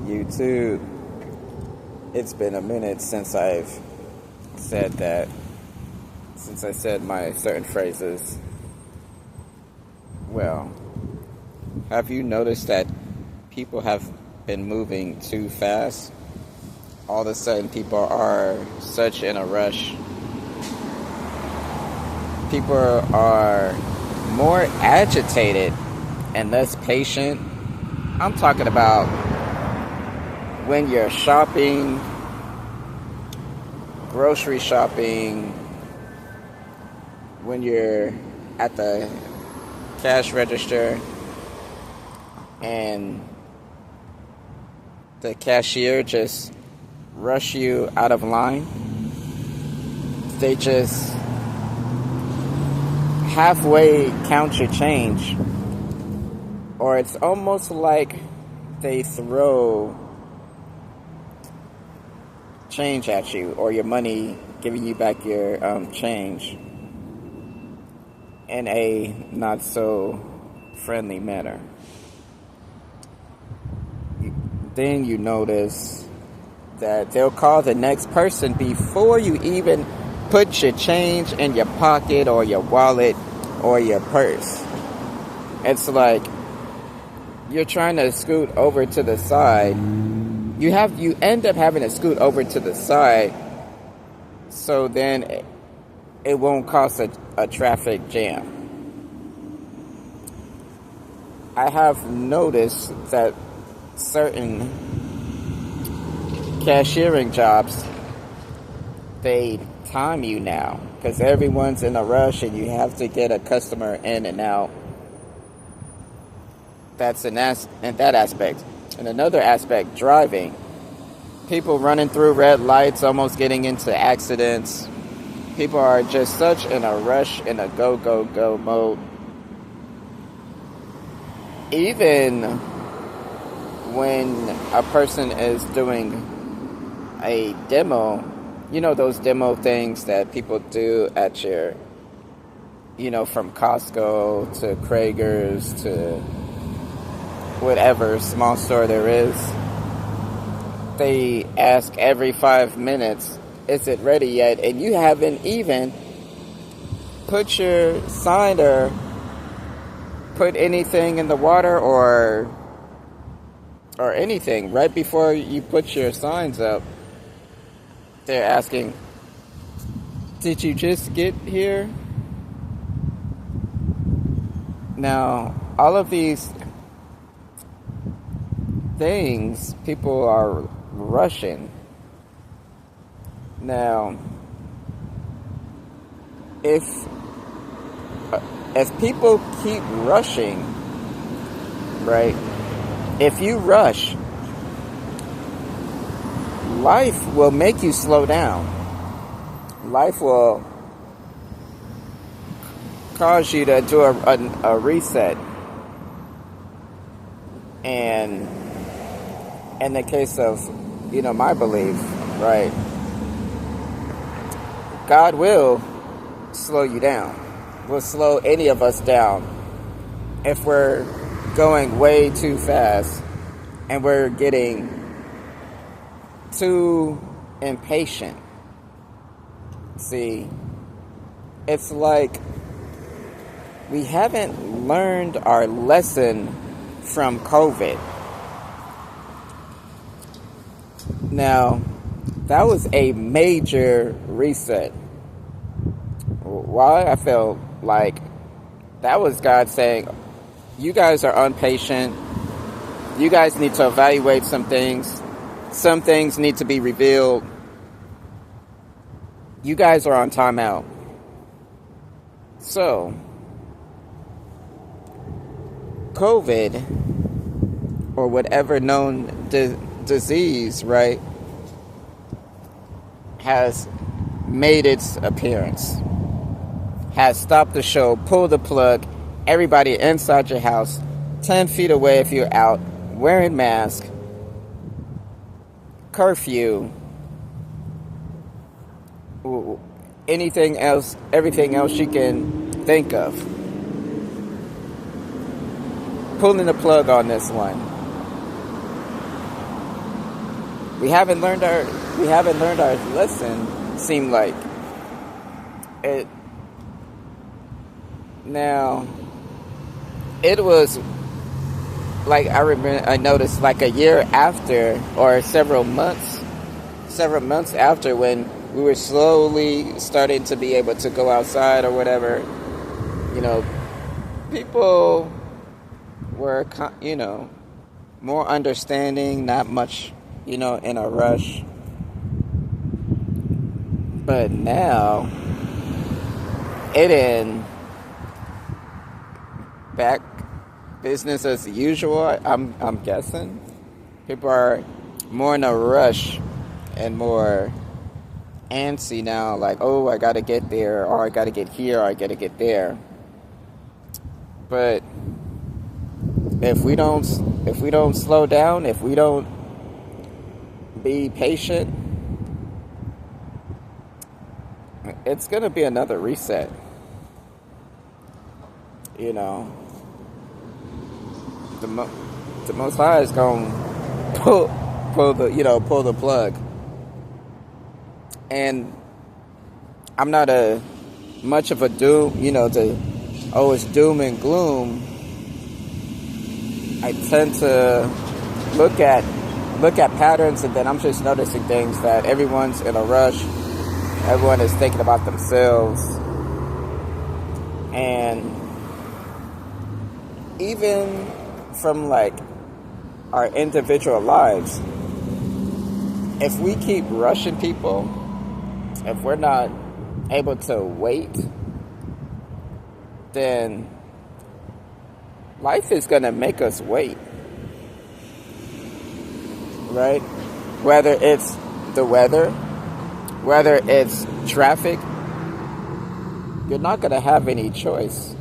YouTube. It's been a minute since I've said that, since I said my certain phrases. Well, have you noticed that people have been moving too fast? All of a sudden, people are such in a rush. People are more agitated and less patient. I'm talking about when you're shopping, grocery shopping, when you're at the cash register and the cashier just rush you out of line. They just halfway count your change, or it's almost like they throw change at you, or your money, giving you back your change in a not so friendly manner. Then you notice that they'll call the next person before you even put your change in your pocket or your wallet or your purse. It's like you're trying to scoot over to the side. You end up having to scoot over to the side, so then it won't cause a traffic jam. I have noticed that certain cashiering jobs, they time you now because everyone's in a rush and you have to get a customer in and out. That's in that aspect. And another aspect, driving. People running through red lights, almost getting into accidents. People are just such in a rush, in a go, go, go mode. Even when a person is doing a demo, you know those demo things that people do at your, from Costco to Krager's to whatever small store there is. They ask every 5 minutes, is it ready yet? And you haven't even put your sign or put anything in the water or anything. Right before you put your signs up, they're asking, did you just get here? Now, all of these things, people are rushing. Now, if as people keep rushing, right? If you rush, life will make you slow down. Life will cause you to do a reset. And in the case of, my belief, right? God will slow you down. Will slow any of us down if we're going way too fast and we're getting too impatient. See, it's like we haven't learned our lesson from COVID. Now, that was a major reset. Why? I felt like that was God saying, you guys are impatient. You guys need to evaluate some things. Some things need to be revealed. You guys are on timeout. So, COVID, or whatever known disease, right, has made its appearance. Has stopped the show, pulled the plug, everybody inside your house, 10 feet away if you're out, wearing masks, curfew, anything else, everything else you can think of. Pulling the plug on this one. we haven't learned our lesson. Seem like it now. It was like I noticed like a year after, or several months after, when we were slowly starting to be able to go outside or whatever. You know, people were, more understanding, not much, in a rush. But now, it in back business as usual. I'm guessing people are more in a rush and more antsy now. Like, oh, I gotta get there, or I gotta get here, or I gotta get there. But if we don't slow down, if we don't be patient, it's gonna be another reset. The Most High is gonna pull the plug. And I'm not much of a doom, it's doom and gloom. I tend to look at patterns, and then I'm just noticing things that everyone's in a rush. Everyone is thinking about themselves. And even from like our individual lives, if we keep rushing people, if we're not able to wait, then life is going to make us wait, right? Whether it's the weather, whether it's traffic, you're not going to have any choice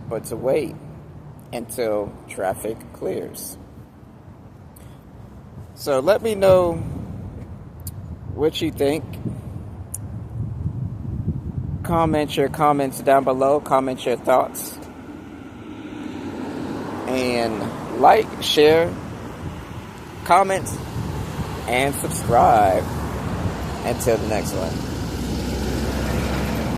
but to wait until traffic clears. So let me know what you think. Comment your comments down below. Comment your thoughts. And like, share, comment, and subscribe. Until the next one.